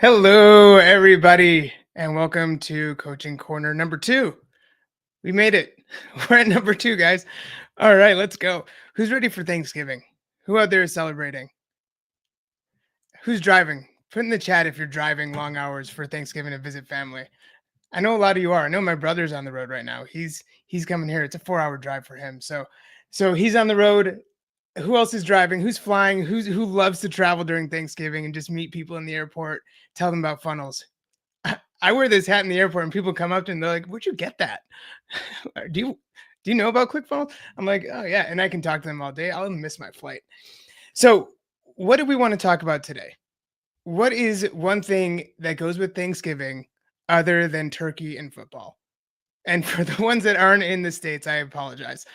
Hello, everybody, and welcome to Coaching Corner number 2. We made it. We're at number 2, guys. All right, let's go. Who's ready for Thanksgiving? Who out there is celebrating? Who's driving? Put in the chat if you're driving long hours for Thanksgiving to visit family. I know a lot of you are. I know my brother's on the road right now. He's coming here. It's a 4-hour drive for him. So he's on the road. Who else is driving? Who's flying? Who loves to travel during Thanksgiving and just meet people in the airport, tell them about funnels? I wear this hat in the airport and people come up to me and they're like, "Where'd you get that? Do you know about ClickFunnels?" I'm like, "Oh yeah," and I can talk to them all day. I'll miss my flight. So, what do we want to talk about today? What is one thing that goes with Thanksgiving other than turkey and football? And for the ones that aren't in the States, I apologize,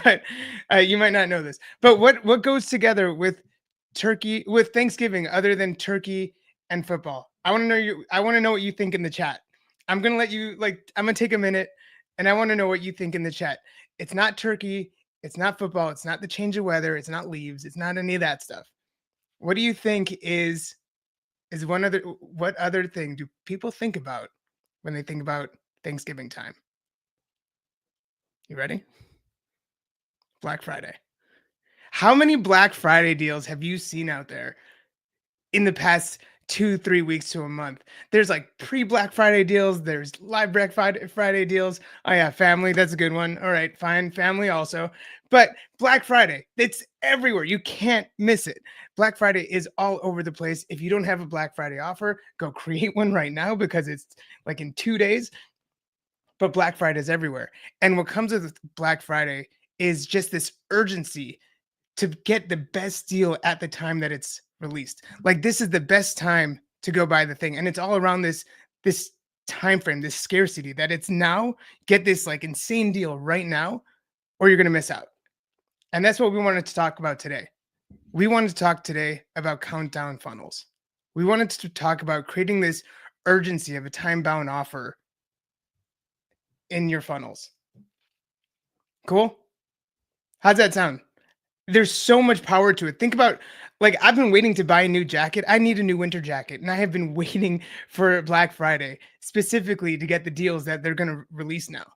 but you might not know this. But what goes together with Thanksgiving other than turkey and football? I want to know what you think in the chat. I'm gonna let you I'm gonna take a minute, and I want to know what you think in the chat. It's not turkey, it's not football, it's not the change of weather, it's not leaves, it's not any of that stuff. What do you think is what other thing do people think about when they think about Thanksgiving time? You ready? Black Friday. How many Black Friday deals have you seen out there in the past 2-3 weeks to a month? There's like pre-Black Friday deals. There's live Black Friday deals. Oh yeah, family. That's a good one. All right, fine. Family also. But Black Friday, it's everywhere. You can't miss it. Black Friday is all over the place. If you don't have a Black Friday offer, go create one right now because it's like in 2 days. But Black Friday is everywhere. And what comes with Black Friday is just this urgency to get the best deal at the time that it's released. Like this is the best time to go buy the thing. And it's all around this time frame, this scarcity that it's now, get this like insane deal right now, or you're going to miss out. And that's what we wanted to talk about today. We wanted to talk today about countdown funnels. We wanted to talk about creating this urgency of a time-bound offer in your funnels. Cool? How's that sound? There's so much power to it. Think about, like, I've been waiting to buy a new jacket. I need a new winter jacket, and I have been waiting for Black Friday specifically to get the deals that they're going to release now,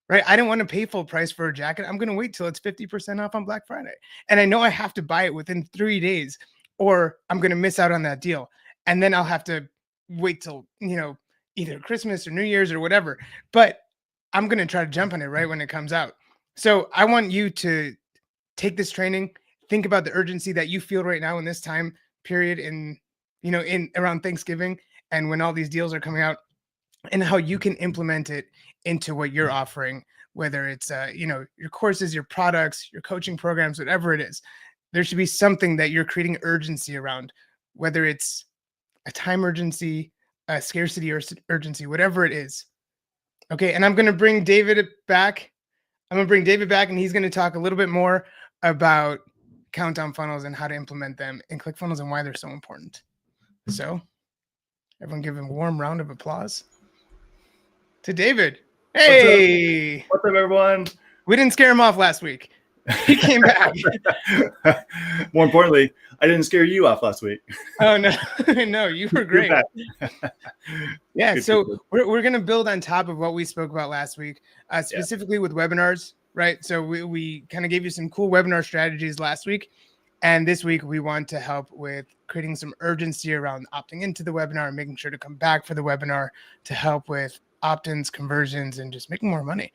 right? I don't want to pay full price for a jacket. I'm going to wait till it's 50% off on Black Friday. And I know I have to buy it within 3 days or I'm going to miss out on that deal. And then I'll have to wait till, either Christmas or New Year's or whatever. But I'm going to try to jump on it right when it comes out. So I want you to take this training, think about the urgency that you feel right now in this time period in around Thanksgiving and when all these deals are coming out, and how you can implement it into what you're offering, whether it's your courses, your products, your coaching programs, whatever it is. There should be something that you're creating urgency around, whether it's a time urgency, a scarcity or urgency, whatever it is. Okay, and I'm going to bring David back. And he's going to talk a little bit more about countdown funnels and how to implement them in ClickFunnels and why they're so important. So everyone give him a warm round of applause to David. Hey, what's up everyone? We didn't scare him off last week. He came back. More importantly, I didn't scare you off last week. Oh no, no, you were great. Yeah, good, so we're going to build on top of what we spoke about last week, specifically with webinars, right? So we kind of gave you some cool webinar strategies last week. And this week we want to help with creating some urgency around opting into the webinar and making sure to come back for the webinar to help with opt-ins, conversions, and just making more money.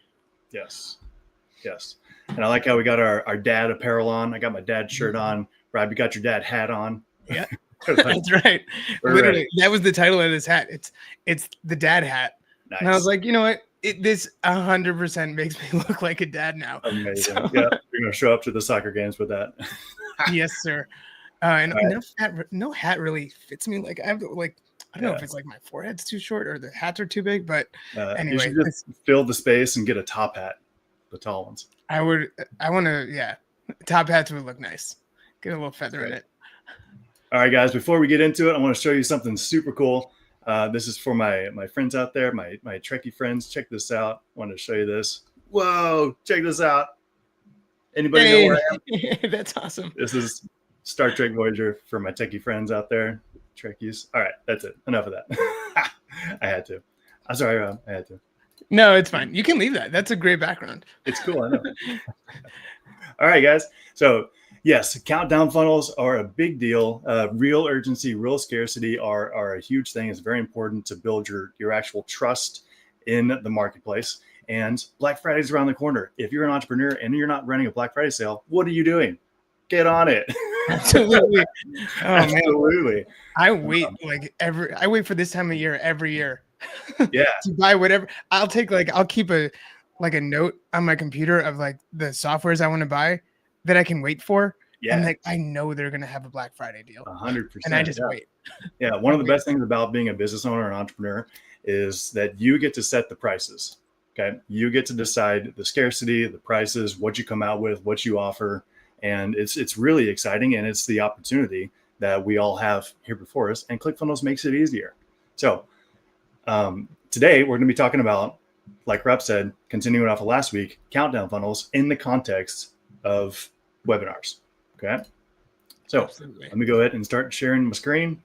Yes. And I like how we got our dad apparel on. I got my dad shirt on. Rob, you got your dad hat on. Yeah, that's right. Literally, that was the title of this hat. It's the dad hat. Nice. And I was like, you know what? This 100% makes me look like a dad now. Amazing. So, yeah, you're gonna show up to the soccer games with that. Yes, sir. And no hat really fits me. Like I have to, I don't know if it's like my forehead's too short or the hats are too big, but anyway, you should just fill the space and get a top hat, the tall ones. I want to, top hats would look nice. Get a little feather in it. All right, guys, before we get into it, I want to show you something super cool. This is for my friends out there, my Trekkie friends. Check this out. I wanted to show you this. Whoa, check this out. Anybody know where I am? That's awesome. This is Star Trek Voyager for my techie friends out there. Trekkies. All right, that's it. Enough of that. I had to. I'm sorry, Rob. I had to. No, it's fine. You can leave that. That's a great background. It's cool. I know. All right, guys. So yes, countdown funnels are a big deal. Real urgency, real scarcity are a huge thing. It's very important to build your actual trust in the marketplace. And Black Friday is around the corner. If you're an entrepreneur and you're not running a Black Friday sale, what are you doing? Get on it. Absolutely. Oh, Absolutely. Man. I wait I wait for this time of year every year. Yeah. To buy whatever. I'll keep a note on my computer of like the softwares I want to buy that I can wait for. Yeah. And like I know they're gonna have a Black Friday deal. 100%. And I just wait. Yeah. One of the best things about being a business owner and entrepreneur is that you get to set the prices. Okay. You get to decide the scarcity, the prices, what you come out with, what you offer. And it's really exciting. And it's the opportunity that we all have here before us. And ClickFunnels makes it easier. So today we're going to be talking about, like Rob said, continuing off of last week, countdown funnels in the context of webinars. Okay. So Absolutely. Let me go ahead and start sharing my screen.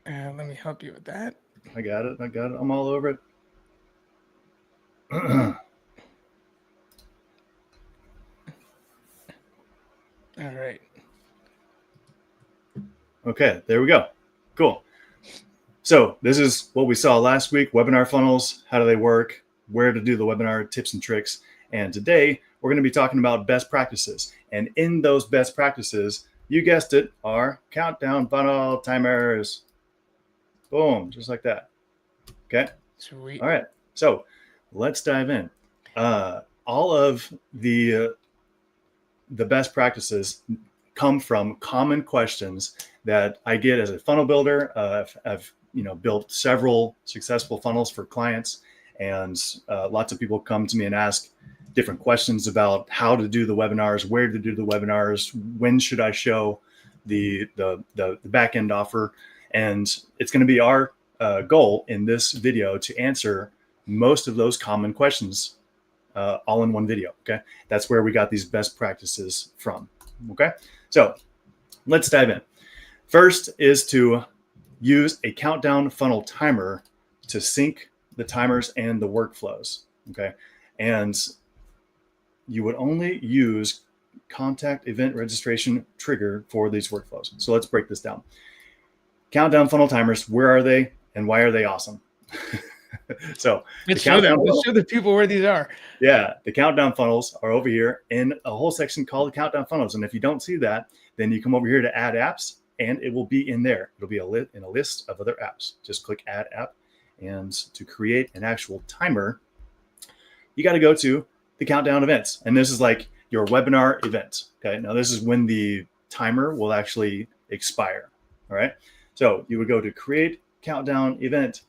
Let me help you with that. I got it. I'm all over it. All right. Okay, there we go. Cool. So this is what we saw last week, webinar funnels. How do they work? Where to do the webinar, tips and tricks. And today we're going to be talking about best practices. And in those best practices, you guessed it, are countdown funnel timers. Boom, just like that. Okay. Sweet. All right. So let's dive in. All of the best practices come from common questions that I get as a funnel builder. I've built several successful funnels for clients, and lots of people come to me and ask different questions about how to do the webinars, where to do the webinars, when should I show the backend offer. And it's going to be our goal in this video to answer most of those common questions all in one video. Okay. That's where we got these best practices from. Okay. So let's dive in. First is to use a countdown funnel timer to sync the timers and the workflows. Okay. And you would only use contact event registration trigger for these workflows. So let's break this down. Countdown funnel timers, where are they and why are they awesome? So let's show the people where these are. Yeah, the countdown funnels are over here in a whole section called countdown funnels. And if you don't see that, then you come over here to add apps and it will be in there. It'll be in a list of other apps. Just click add app. And to create an actual timer, you got to go to the countdown events. And this is like your webinar event. Okay, now this is when the timer will actually expire. All right, so you would go to create countdown event.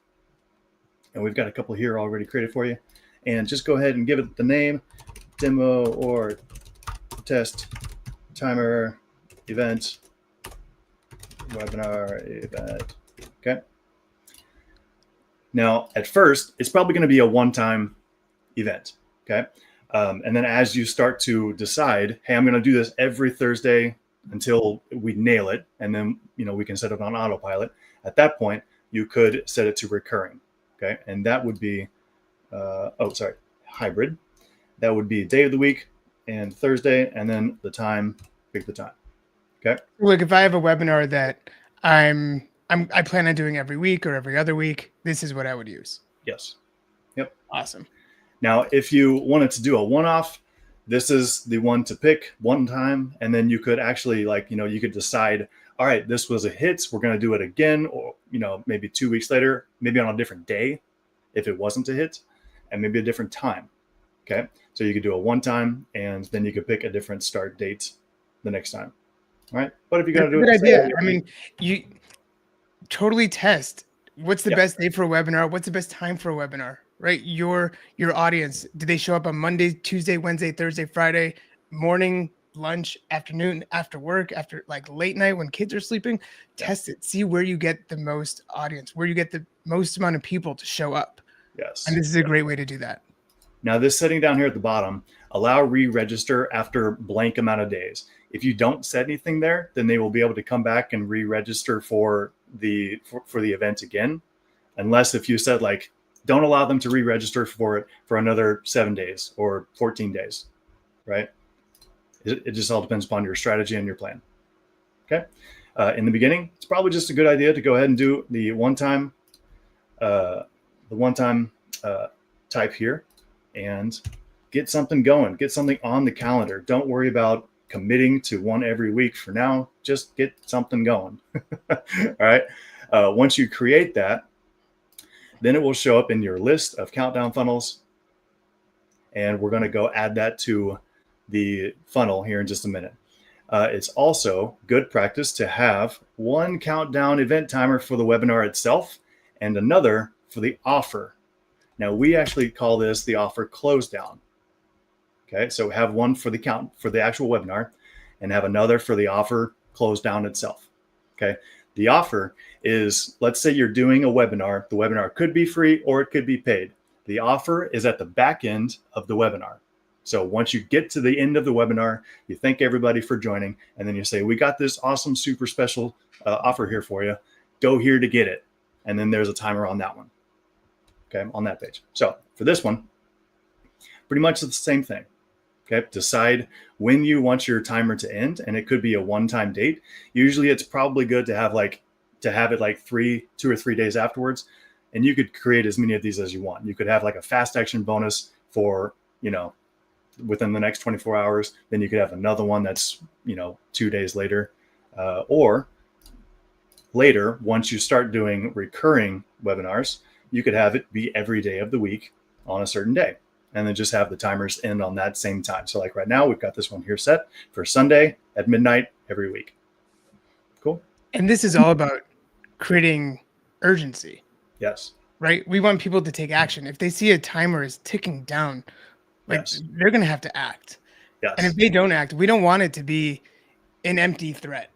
And we've got a couple here already created for you. And just go ahead and give it the name, demo or test timer event, webinar event. Okay. Now, at first, it's probably going to be a one-time event. Okay. And then as you start to decide, hey, I'm going to do this every Thursday until we nail it. And then, we can set it on autopilot. At that point, you could set it to recurring. Okay, and that would be, hybrid. That would be day of the week and Thursday, and then the time, pick the time. Okay. Look, if I have a webinar that I plan on doing every week or every other week, this is what I would use. Yes. Yep. Awesome. Now, if you wanted to do a one-off, this is the one to pick one time, and then you could actually you could decide, all right, this was a hit. We're going to do it again, or, maybe 2 weeks later, maybe on a different day if it wasn't a hit, and maybe a different time. Okay. So you could do a one time and then you could pick a different start date the next time. All right. But if you got to do it, good idea. I mean, you totally test what's the best day for a webinar? What's the best time for a webinar, right? Your audience, do they show up on Monday, Tuesday, Wednesday, Thursday, Friday, morning, lunch, afternoon, after work, after late night when kids are sleeping? Test it. See where you get the most audience, where you get the most amount of people to show up. Yes. And this is a great way to do that. Now, this setting down here at the bottom, allow re-register after blank amount of days. If you don't set anything there, then they will be able to come back and re-register for the event again, unless if you said like, don't allow them to re-register for it for another 7 days or 14 days, right? It just all depends upon your strategy and your plan. Okay. In the beginning, it's probably just a good idea to go ahead and do the one-time type here and get something going, get something on the calendar. Don't worry about committing to one every week for now. Just get something going. All right. Once you create that, then it will show up in your list of countdown funnels. And we're going to go add that to the funnel here in just a minute. It's also good practice to have one countdown event timer for the webinar itself and another for the offer. Now we actually call this the offer close down. Okay, so have one for the actual webinar and have another for the offer close down itself. Okay, the offer is, let's say you're doing a webinar. The webinar could be free or it could be paid. The offer is at the back end of the webinar. So once you get to the end of the webinar, you thank everybody for joining, and then you say, we got this awesome, super special offer here for you. Go here to get it. And then there's a timer on that one. Okay, on that page. So for this one, pretty much the same thing. Okay, decide when you want your timer to end, and it could be a one-time date. Usually it's probably good to have it like 2 or 3 days afterwards, and you could create as many of these as you want. You could have like a fast action bonus for, within the next 24 hours. Then you could have another one that's, 2 days later, or later, once you start doing recurring webinars, you could have it be every day of the week on a certain day, and then just have the timers end on that same time. So like right now, we've got this one here set for Sunday at midnight every week. Cool. And this is all about creating urgency. Yes. Right? We want people to take action. If they see a timer is ticking down, they're going to have to act. Yes. And if they don't act, we don't want it to be an empty threat,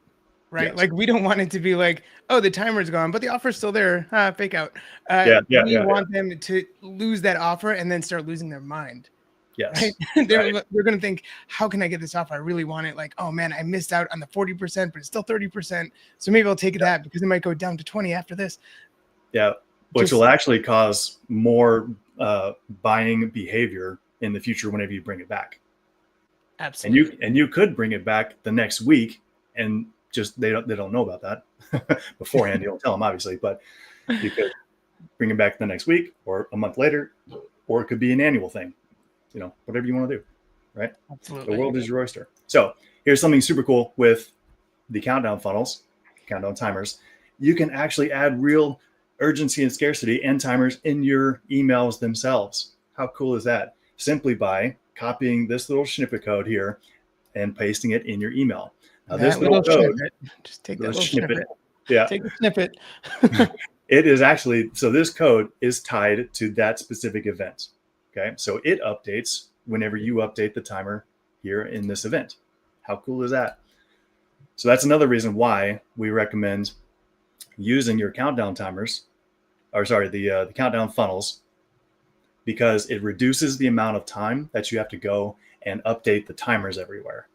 right? Yes. Like we don't want it to be like, oh, the timer's gone, but the offer's still there. Fake out. We want them to lose that offer and then start losing their mind. Yes. Right? They're going to think, how can I get this offer? I really want it. Like, oh man, I missed out on the 40%, but it's still 30%. So maybe I'll take that because it might go down to 20 after this. Yeah. Which will actually cause more buying behavior in the future whenever you bring it back. Absolutely. And you could bring it back the next week, and just they don't know about that beforehand. You don't tell them, obviously, but you could bring it back the next week or a month later, or it could be an annual thing. Whatever you want to do, right? Absolutely. The world is your oyster. So here's something super cool with the countdown funnels, countdown timers. You can actually add real urgency and scarcity and timers in your emails themselves. How cool is that? Simply by copying this little snippet code here and pasting it in your email. Now, this little code, just take that little snippet. Yeah. Take the snippet. It is actually, so this code is tied to that specific event. Okay. So it updates whenever you update the timer here in this event. How cool is that? So that's another reason why we recommend using your countdown timers, the countdown funnels, because it reduces the amount of time that you have to go and update the timers everywhere.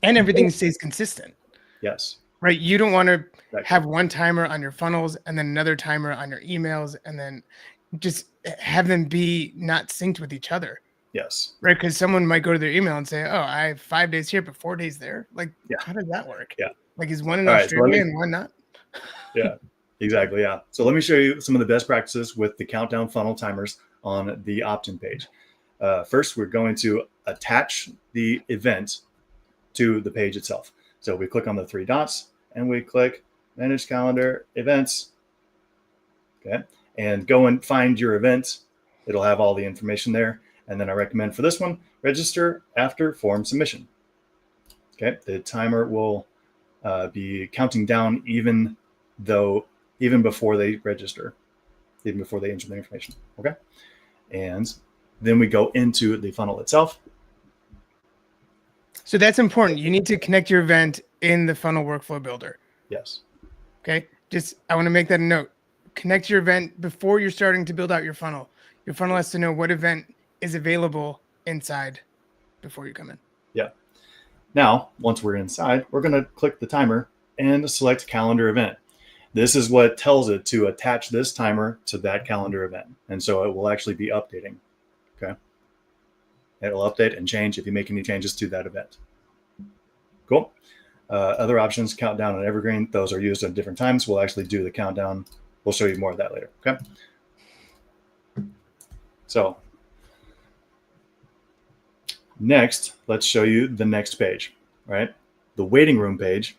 And everything stays consistent. Yes. Right. You don't want to have one timer on your funnels and then another timer on your emails and then just have them be not synced with each other. Yes. Right. Because someone might go to their email and say, oh, I have 5 days here, but 4 days there. Like, how does that work? Yeah. Like, is one in Australia and one not? Yeah, exactly. Yeah. So let me show you some of the best practices with the countdown funnel timers on the opt-in page. First, we're going to attach the event to the page itself. So we click on the 3 dots and we click Manage Calendar Events. Okay. And go and find your event. It'll have all the information there. And then I recommend for this one, register after form submission. Okay. The timer will be counting down even before they register, even before they enter the information. Okay. And then we go into the funnel itself. So that's important. You need to connect your event in the funnel workflow builder. Yes. Okay. I want to make that a note. Connect your event before you're starting to build out your funnel. Your funnel has to know what event is available inside before you come in. Yeah. Now, once we're inside, we're going to click the timer and select calendar event. This is what tells it to attach this timer to that calendar event. And so it will actually be updating. Okay. It'll update and change if you make any changes to that event. Cool. Other options, countdown and evergreen, those are used at different times. We'll actually do the countdown. We'll show you more of that later. Okay. So next, let's show you the next page, right? The waiting room page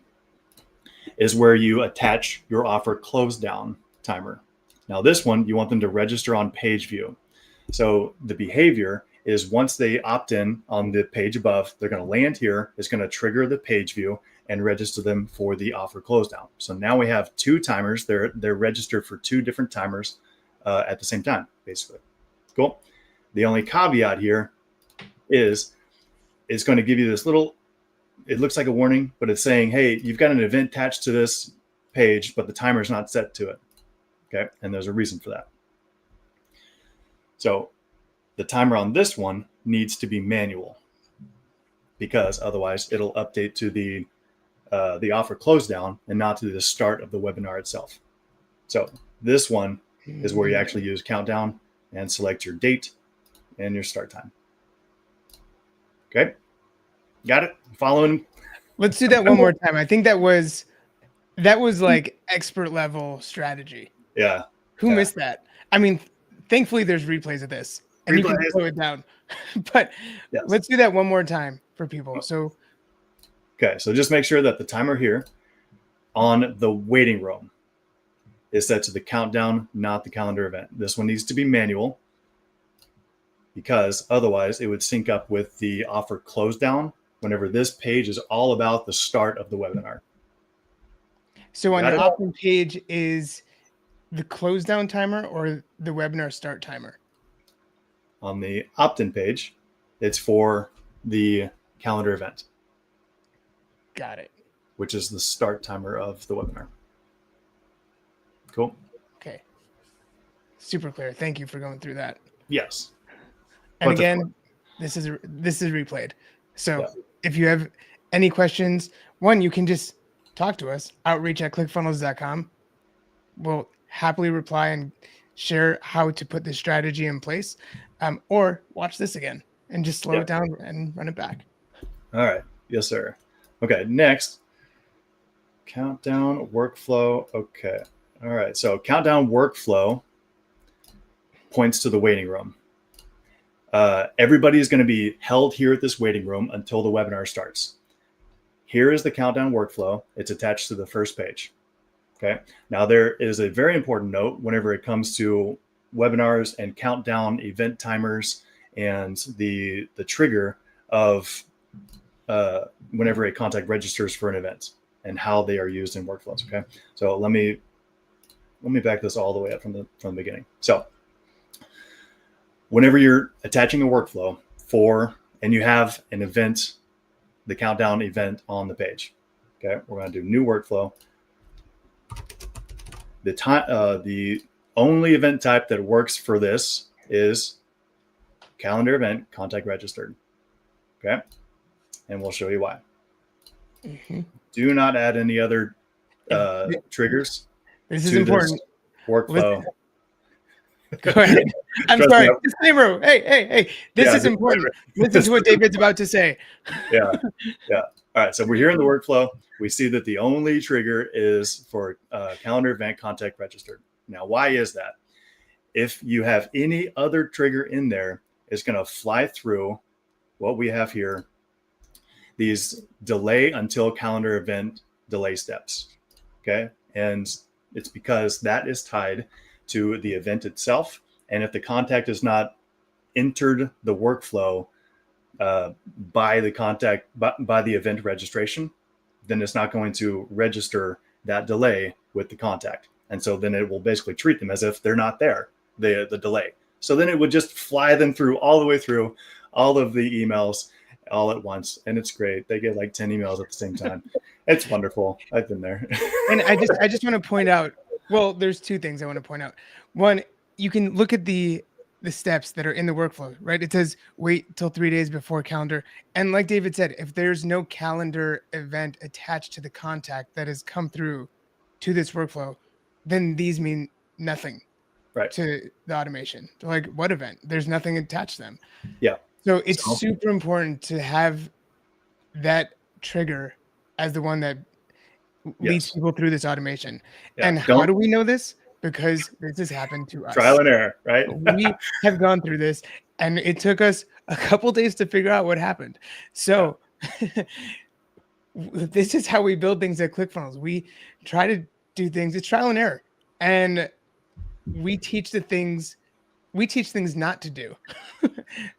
is where you attach your offer close down timer. Now this one, you want them to register on page view. So the behavior is once they opt in on the page above, they're going to land here. It's going to trigger the page view and register them for the offer close down. So now we have two timers. They're registered for two different timers at the same time, basically. Cool. The only caveat here is it's going to give you this little, it looks like a warning, but it's saying, hey, you've got an event attached to this page, but the timer is not set to it. Okay. And there's a reason for that. So the timer on this one needs to be manual because otherwise it'll update to the offer close down and not to the start of the webinar itself. So this one is where you actually use countdown and select your date and your start time. Okay. Got it? Following? Let's do that one more time. I think that was like expert level strategy. Yeah. Who missed that? I mean, thankfully there's replays of this and you can slow it down. But yes, let's do that one more time for people. So okay, so just make sure that the timer here on the waiting room is set to the countdown, not the calendar event. This one needs to be manual because otherwise it would sync up with the offer close down whenever this page is all about the start of the webinar. So on your opt-in page is the close down timer or the webinar start timer? On the opt-in page, it's for the calendar event. Got it. Which is the start timer of the webinar. Cool. Okay. Super clear. Thank you for going through that. Yes. And again, this is replayed. So if you have any questions, one, you can just talk to us, outreach@clickfunnels.com. We'll happily reply and share how to put this strategy in place, or watch this again and just slow it down and run it back. All right. Yes, sir. Okay. Next, countdown workflow. Okay. All right. So countdown workflow points to the waiting room. Everybody is going to be held here at this waiting room until the webinar starts. Here is the countdown workflow. It's attached to the first page. Okay. Now there is a very important note whenever it comes to webinars and countdown event timers and the trigger of whenever a contact registers for an event and how they are used in workflows. Okay. So let me back this all the way up from the beginning. So whenever you're attaching a workflow and you have an event, the countdown event on the page. Okay. We're going to do new workflow. The only event type that works for this is calendar event contact registered. Okay. And we'll show you why. Mm-hmm. Do not add any other triggers. This is important. Workflow. Go ahead. I'm sorry. Disclaimer. Hey. This is important. This is what David's about to say. Yeah. All right. So we're here in the workflow. We see that the only trigger is for calendar event contact registered. Now, why is that? If you have any other trigger in there, it's going to fly through what we have here, these delay until calendar event delay steps. Okay. And it's because that is tied to the event itself. And if the contact is not entered the workflow by the event registration, then it's not going to register that delay with the contact. And so then it will basically treat them as if they're not there, the delay. So then it would just fly them through all the way through all of the emails all at once. And it's great. They get like 10 emails at the same time. It's wonderful. I've been there. And I just want to point out, well, there's two things I want to point out. One, you can look at the the steps that are in the workflow, right? It says wait till 3 days before calendar. And like David said, if there's no calendar event attached to the contact that has come through to this workflow, then these mean nothing Right. to the automation. They're like, what event? There's nothing attached to them. Yeah. So it's So, super important to have that trigger as the one that leads yes. people through this automation. Yeah. And how Don't do we know this? Because this has happened to trial us. and error, right? We have gone through this, and it took us a couple days to figure out what happened. So this is how we build things at ClickFunnels. We try to do things, it's trial and error. And we teach things not to do Yeah.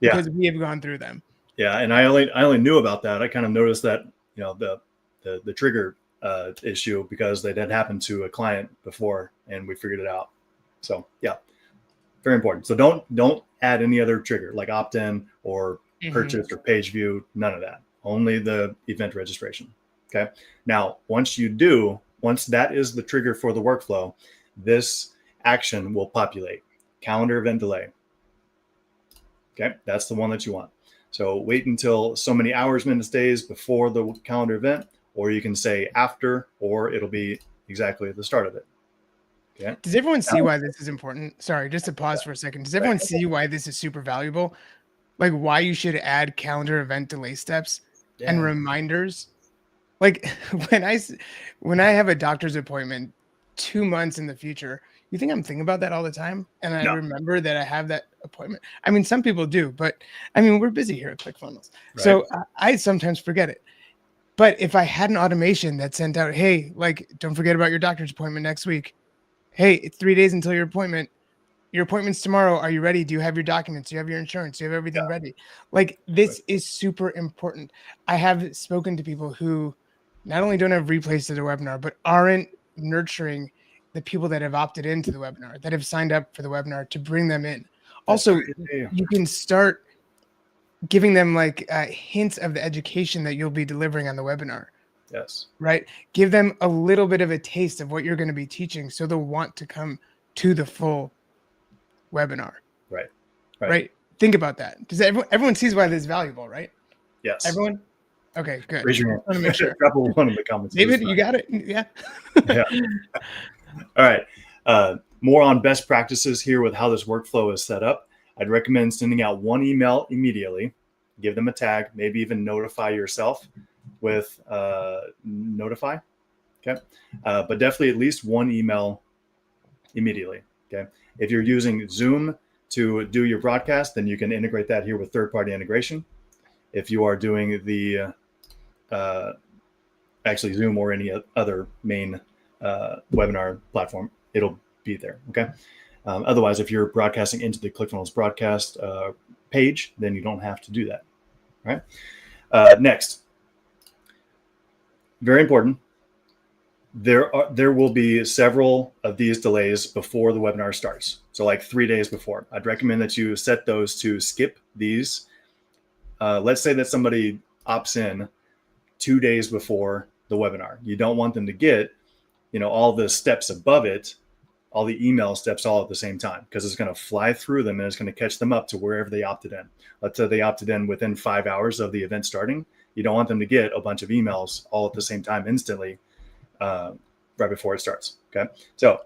because we have gone through them. Yeah. And I only knew about that. I kind of noticed that, the trigger issue because that had happened to a client before and we figured it out. So yeah, very important. So don't add any other trigger like opt-in or purchase or page view, none of that. Only the event registration. Okay. Now, once that is the trigger for the workflow, this action will populate. Calendar event delay. Okay. That's the one that you want. So wait until so many hours, minutes, days before the calendar event, or you can say after, or it'll be exactly at the start of it. Okay. Does everyone see why this is important? Sorry, just to pause for a second. Does everyone see why this is super valuable? Like why you should add calendar event delay steps and reminders? Like when I have a doctor's appointment 2 months in the future, you think I'm thinking about that all the time? And I No. remember that I have that appointment. I mean, some people do, but I mean, we're busy here at ClickFunnels. Right. So I sometimes forget it. But if I had an automation that sent out, hey, like, don't forget about your doctor's appointment next week. Hey, it's 3 days until your appointment. Your appointment's tomorrow. Are you ready? Do you have your documents? Do you have your insurance? Do you have everything ready? Like this is super important. I have spoken to people who not only don't have replays to their webinar, but aren't nurturing the people that have opted into the webinar, that have signed up for the webinar to bring them in. Also, you can start giving them like hints of the education that you'll be delivering on the webinar. Yes. Right. Give them a little bit of a taste of what you're going to be teaching so they'll want to come to the full webinar. Right. Think about that. Because everyone sees why this is valuable, right? Yes. Everyone? Okay, good. Raise your hand. I want to make sure. Drop one in the comments. David, you got it? Yeah. Yeah. All right. More on best practices here with how this workflow is set up. I'd recommend sending out one email immediately. Give them a tag, maybe even notify yourself with notify. Okay. But definitely at least one email immediately. Okay. If you're using Zoom to do your broadcast, then you can integrate that here with third-party integration. If you are doing the actually Zoom or any other main webinar platform, it'll be there. Okay. Otherwise, if you're broadcasting into the ClickFunnels broadcast page, then you don't have to do that. Right. Next, very important. There will be several of these delays before the webinar starts. So like 3 days before, I'd recommend that you set those to skip these. Let's say that somebody opts in 2 days before the webinar. You don't want them to get, all the steps above it, all the email steps all at the same time, because it's going to fly through them and it's going to catch them up to wherever they opted in. Let's say they opted in within 5 hours of the event starting. You don't want them to get a bunch of emails all at the same time instantly right before it starts. Okay. So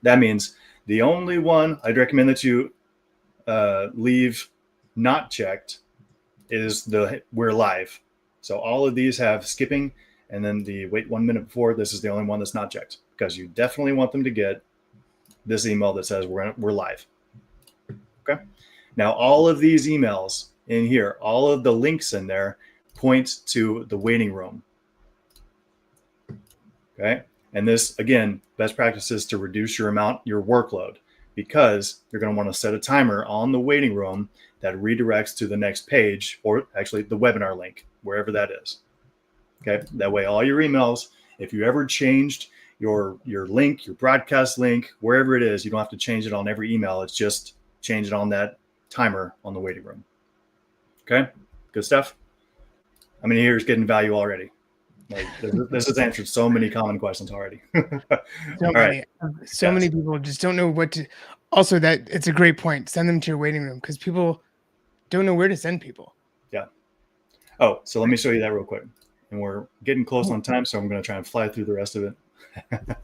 that means the only one I'd recommend that you leave not checked is the we're live. So all of these have skipping, and then the wait 1 minute before. This is the only one that's not checked, because you definitely want them to get this email that says we're live. Okay. Now all of these emails in here, all of the links in there point to the waiting room. Okay. And this, again, best practices to reduce your workload, because you're going to want to set a timer on the waiting room that redirects to the next page, or actually the webinar link, wherever that is. Okay. That way, all your emails, if you ever changed your link, your broadcast link, wherever it is, you don't have to change it on every email. It's just change it on that timer on the waiting room. Okay. Good stuff. I mean, here's getting value already. Like this has answered so many common questions already. So many people just don't know what to. Also, that it's a great point. Send them to your waiting room because people don't know where to send people. Yeah. Oh, so let me show you that real quick. And we're getting close on time, so I'm going to try and fly through the rest of it.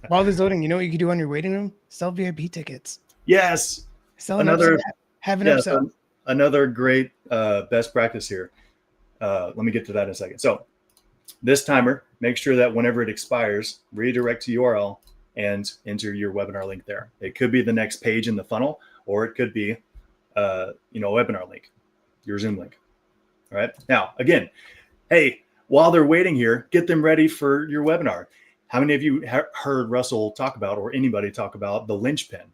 While this loading, you know what you could do on your waiting room? Sell VIP tickets. Yes. Sell an upsell. Have an upsell. Another great best practice here. Let me get to that in a second. So this timer, make sure that whenever it expires, redirect to URL and enter your webinar link there. It could be the next page in the funnel, or it could be a webinar link, your Zoom link. All right. Now, again, hey, while they're waiting here, get them ready for your webinar. How many of you heard Russell talk about, or anybody talk about, the lynchpin?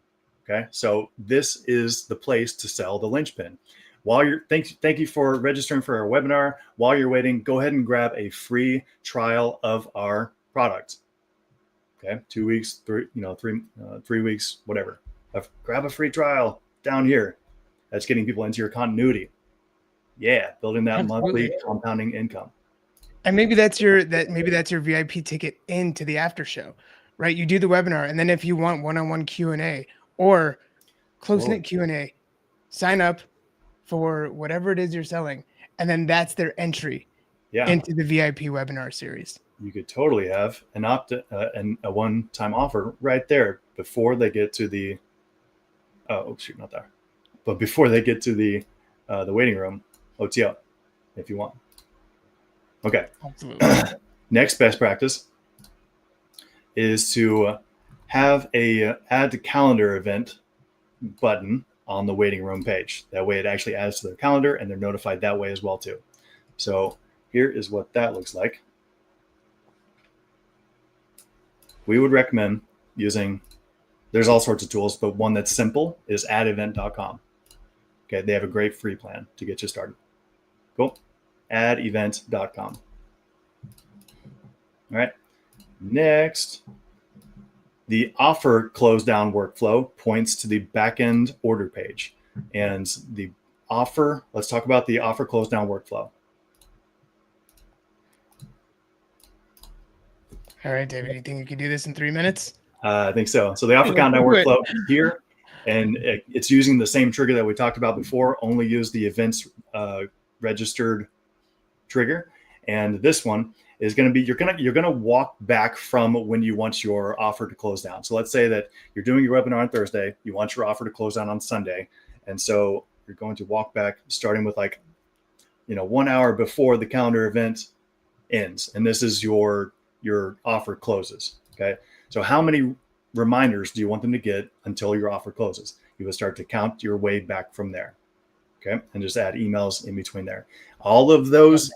Okay, so this is the place to sell the lynchpin. While you're thank you for registering for our webinar. While you're waiting, go ahead and grab a free trial of our product. Okay, 2 weeks, 3 weeks, whatever. Grab a free trial down here. That's getting people into your continuity. Yeah, building that monthly compounding income. And maybe that's your VIP ticket into the after show, right? You do the webinar, and then if you want one-on-one Q&A or close-knit Q&A, sign up for whatever it is you're selling, and then that's their entry into the VIP webinar series. You could totally have a one-time offer right there before they get to the not there, but before they get to the waiting room OTO, if you want. Okay. Absolutely. Next best practice is to have a add to calendar event button on the waiting room page. That way it actually adds to their calendar and they're notified that way as well too. So here is what that looks like. We would recommend using, there's all sorts of tools, but one that's simple is addevent.com. Okay, they have a great free plan to get you started. Cool. Addevent.com. All right. Next, the offer close down workflow points to the backend order page. And the offer, let's talk about the offer close down workflow. All right, David, you think you can do this in 3 minutes? I think so. So the offer countdown workflow here, and it's using the same trigger that we talked about before, only use the events registered trigger. And this one is going to be, you're going to walk back from when you want your offer to close down. So let's say that you're doing your webinar on Thursday, you want your offer to close down on Sunday. And so you're going to walk back starting with 1 hour before the calendar event ends. And this is your offer closes. Okay. So how many reminders do you want them to get until your offer closes? You will start to count your way back from there. Okay. And just add emails in between there. All of those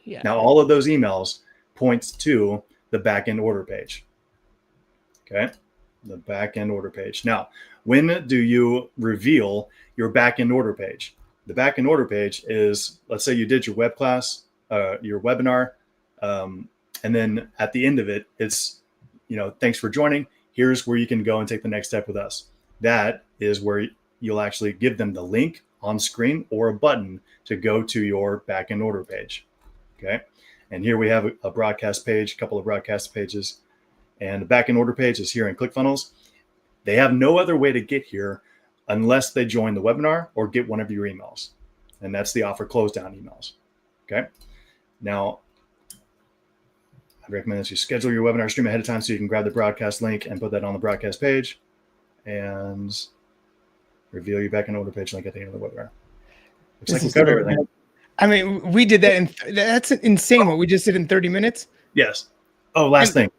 emails points to the backend order page. Okay. The backend order page. Now, when do you reveal your backend order page? The backend order page is, let's say you did your web class, your webinar, and then at the end of it, it's, thanks for joining. Here's where you can go and take the next step with us. That is where you'll actually give them the link on screen or a button to go to your backend order page. Okay. And here we have a broadcast page, a couple of broadcast pages, and the backend order page is here in ClickFunnels. They have no other way to get here unless they join the webinar or get one of your emails. And that's the offer close down emails. Okay. Now, I recommend that you schedule your webinar stream ahead of time so you can grab the broadcast link and put that on the broadcast page and reveal your backend order page link at the end of the webinar. Looks like we covered everything. I mean, we did that. That's insane what we just did in 30 minutes. Yes. Oh, last thing.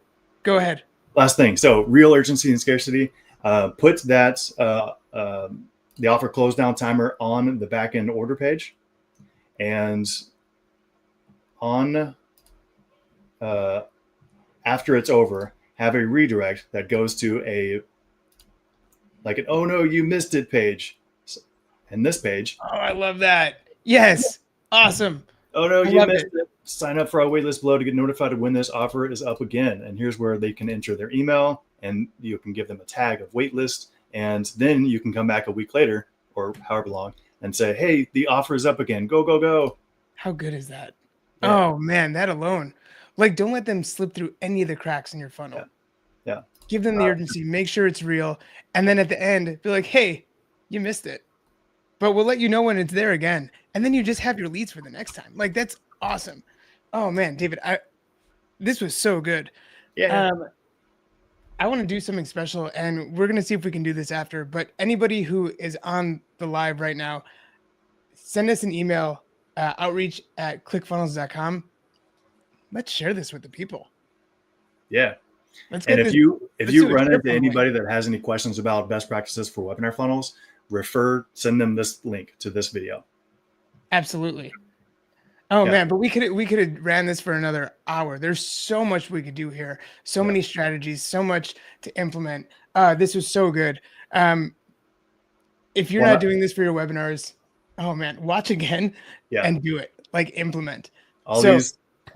Go ahead. Last thing. So real urgency and scarcity. Put that the offer close down timer on the backend order page, and on after it's over, have a redirect that goes to an oh no, you missed it page. And this page. Oh, I love that. Yes. Awesome. Oh no, you missed it. Sign up for our waitlist below to get notified of when this offer is up again. And here's where they can enter their email, and you can give them a tag of waitlist. And then you can come back a week later or however long and say, hey, the offer is up again. Go, go, go. How good is that? Yeah. Oh man, that alone. Don't let them slip through any of the cracks in your funnel. Yeah. give them the urgency, make sure it's real. And then at the end, be like, hey, you missed it, but we'll let you know when it's there again. And then you just have your leads for the next time. Like, that's awesome. Oh man, David, this was so good. Yeah. I want to do something special, and we're going to see if we can do this after. But anybody who is on the live right now, send us an email, outreach@clickfunnels.com. Let's share this with the people. Yeah. Let's And get if this. you run into anybody that has any questions about best practices for webinar funnels, send them this link to this video. Absolutely. Oh man, but we could have ran this for another hour. There's so much we could do here. So many strategies, so much to implement. This was so good. If you're not doing this for your webinars, oh man, watch again and do it. Like, implement. All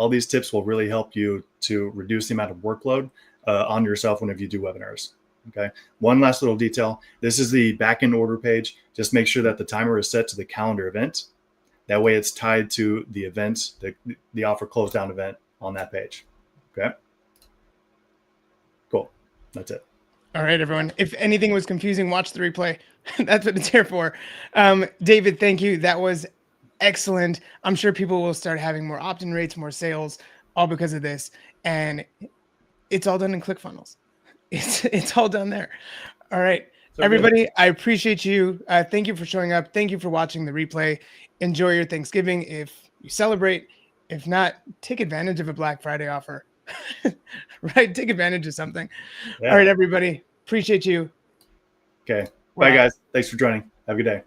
these tips will really help you to reduce the amount of workload on yourself whenever you do webinars. Okay. One last little detail. This is the backend order page. Just make sure that the timer is set to the calendar event. That way it's tied to the event, the offer close down event on that page. Okay. Cool. That's it. All right, everyone. If anything was confusing, watch the replay. That's what it's here for. David, thank you. That was excellent. I'm sure people will start having more opt-in rates, more sales, all because of this. And it's all done in ClickFunnels. It's all done there. All right. So everybody, I appreciate you. Thank you for showing up. Thank you for watching the replay. Enjoy your Thanksgiving if you celebrate. If not, take advantage of a Black Friday offer. Right? Take advantage of something. Yeah. All right, everybody. Appreciate you. Okay. Bye, guys. Thanks for joining. Have a good day.